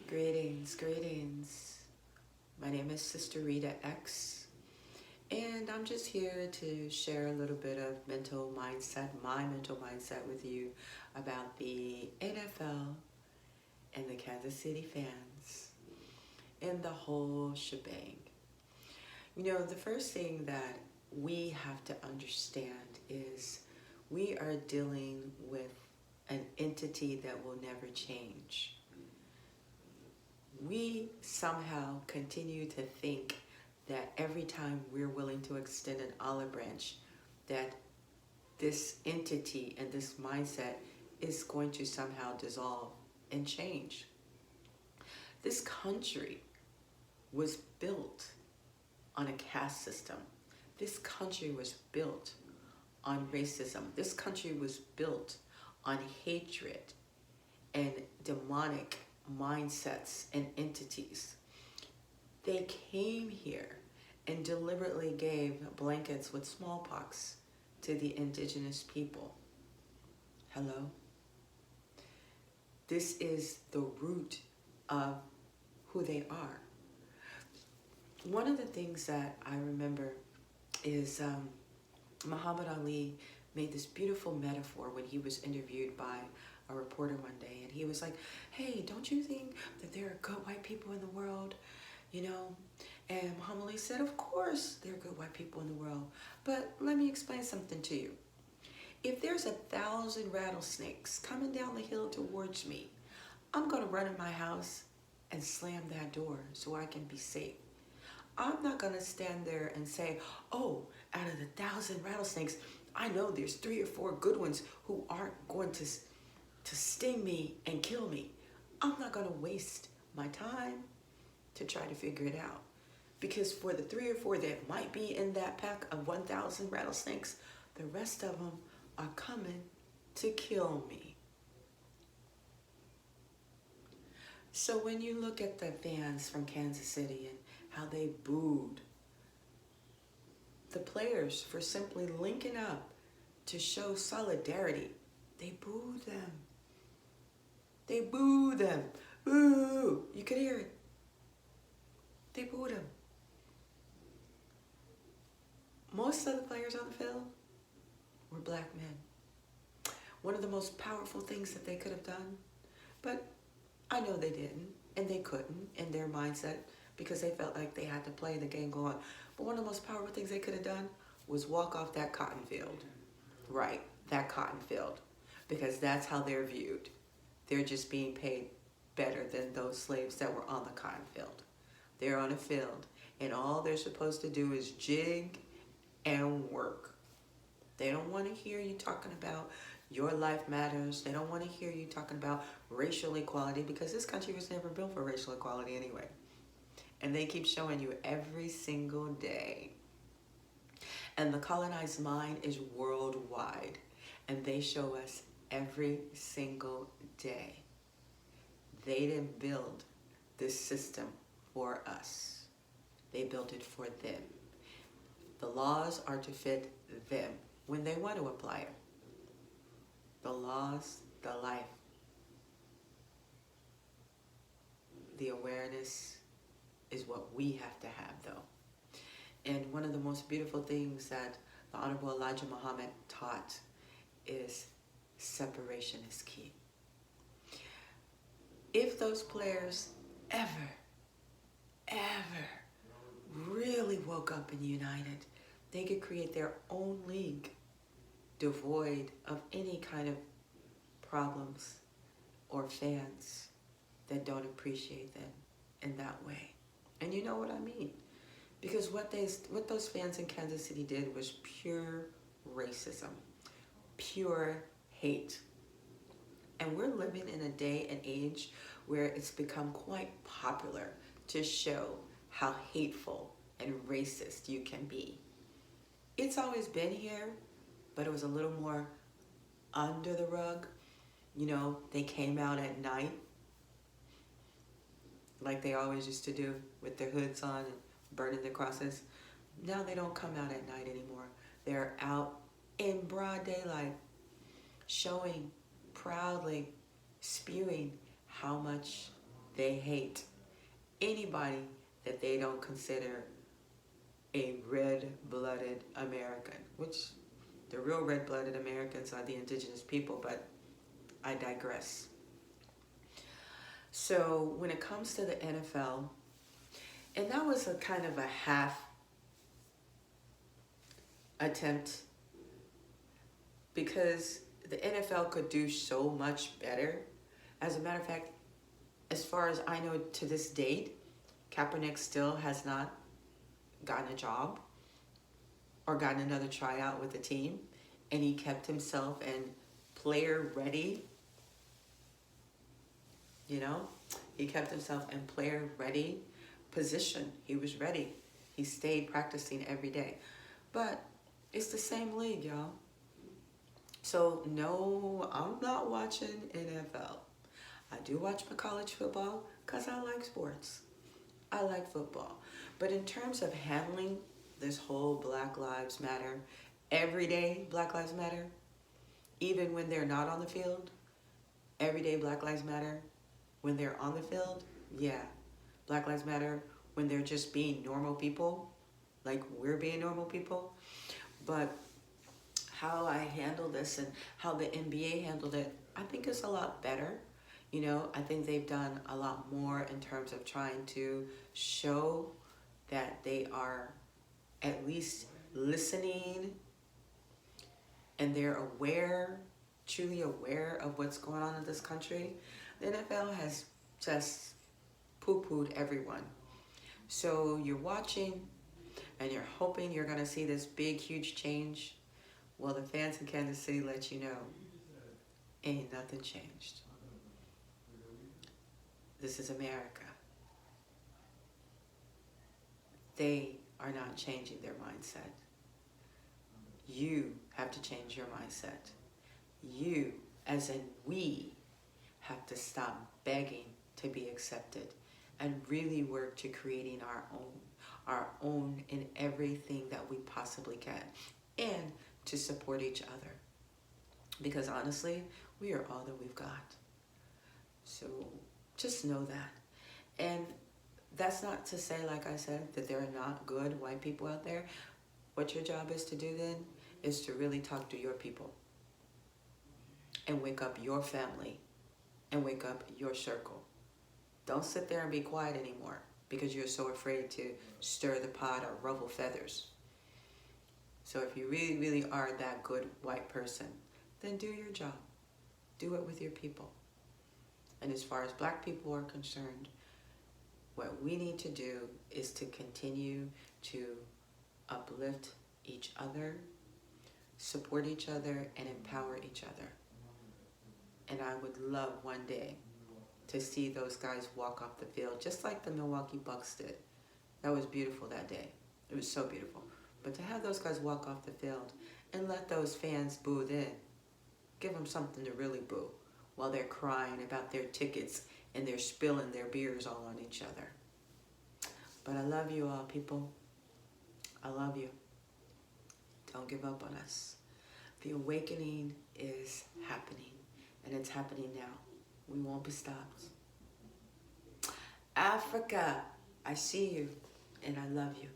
Greetings, greetings. My name is Sister Rita X, and I'm just here to share a little bit of my mental mindset with you about the NFL and the Kansas City fans and the whole shebang. The first thing that we have to understand is we are dealing with an entity that will never change. We somehow continue to think that every time we're willing to extend an olive branch, that this entity and this mindset is going to somehow dissolve and change. This country was built on a caste system. This country was built on racism. This country was built on hatred and demonic mindsets and entities. They came here and deliberately gave blankets with smallpox to the indigenous people. Hello? This is the root of who they are. One of the things that I remember is Muhammad Ali made this beautiful metaphor when he was interviewed by a reporter one day, and he was like, hey, don't you think that there are good white people in the world? And Muhammad Ali said, of course there are good white people in the world, but let me explain something to you. If there's 1,000 rattlesnakes coming down the hill towards me, I'm gonna run in my house and slam that door so I can be safe. I'm not gonna stand there and say, oh, out of the 1,000 rattlesnakes, I know there's 3 or 4 good ones who aren't going to sting me and kill me. I'm not gonna waste my time to try to figure it out. Because for the 3 or 4 that might be in that pack of 1,000 rattlesnakes, the rest of them are coming to kill me. So when you look at the fans from Kansas City and how they booed the players for simply linking up to show solidarity, they booed them. They booed them. Ooh, you could hear it. They booed them. Most of the players on the field were black men. One of the most powerful things that they could have done, but I know they didn't, and they couldn't in their mindset because they felt like they had to play the game going. But one of the most powerful things they could have done was walk off that cotton field. Right, that cotton field. Because that's how they're viewed. They're just being paid better than those slaves that were on the cotton field. They're on a field, and all they're supposed to do is jig and work. They don't want to hear you talking about your life matters. They don't want to hear you talking about racial equality, because this country was never built for racial equality anyway. And they keep showing you every single day. And the colonized mind is worldwide, and they show us every single day. They didn't build this system for us. They built it for them. The laws are to fit them when they want to apply it. The laws, the life, the awareness is what we have to have, though. And one of the most beautiful things that the Honorable Elijah Muhammad taught is separation is key. If those players ever really woke up and united, they could create their own league devoid of any kind of problems or fans that don't appreciate them in that way. And you know what I mean? Because what those fans in Kansas City did was pure racism, pure hate. And we're living in a day and age where it's become quite popular to show how hateful and racist you can be. It's always been here, but it was a little more under the rug. They came out at night, like they always used to do, with their hoods on and burning their crosses. Now they don't come out at night anymore. They're out in broad daylight, showing proudly, spewing how much They hate anybody that they don't consider a red-blooded American, which the real red-blooded Americans are the indigenous people, but I digress. So when it comes to the NFL, and that was a kind of a half attempt, because the NFL could do so much better. As a matter of fact, as far as I know to this date, Kaepernick still has not gotten a job or gotten another tryout with the team, and he kept himself in player ready. You know, he kept himself in player ready position. He was ready. He stayed practicing every day. But it's the same league, y'all. So no, I'm not watching NFL. I do watch my college football because I like sports. I like football. But in terms of handling this whole Black Lives Matter, everyday Black Lives Matter, even when they're not on the field, everyday Black Lives Matter, when they're on the field, yeah. Black Lives Matter when they're just being normal people, like we're being normal people. But how I handle this and how the NBA handled it, I think is a lot better. You know, I think they've done a lot more in terms of trying to show that they are at least listening and they're aware, truly aware of what's going on in this country. The NFL has just poo-pooed everyone. So you're watching and you're hoping you're going to see this big, huge change. Well, the fans in Kansas City let you know, ain't nothing changed. This is America. They are not changing their mindset. You have to change your mindset. You, as in we, have to stop begging to be accepted and really work to creating our own in everything that we possibly can, and to support each other. Because honestly, we are all that we've got. So just know that. And that's not to say, like I said, that there are not good white people out there. What your job is to do then is to really talk to your people and wake up your family and wake up your circle. Don't sit there and be quiet anymore because you're so afraid to stir the pot or ruffle feathers. So if you really, really are that good white person, then do your job. Do it with your people. And as far as Black people are concerned, what we need to do is to continue to uplift each other, support each other, and empower each other. And I would love one day to see those guys walk off the field, just like the Milwaukee Bucks did. That was beautiful that day. It was so beautiful. But to have those guys walk off the field and let those fans boo them, give them something to really boo while they're crying about their tickets and they're spilling their beers all on each other. But I love you all, people. I love you. Don't give up on us. The awakening is happening, and it's happening now. We won't be stopped. Africa, I see you, and I love you.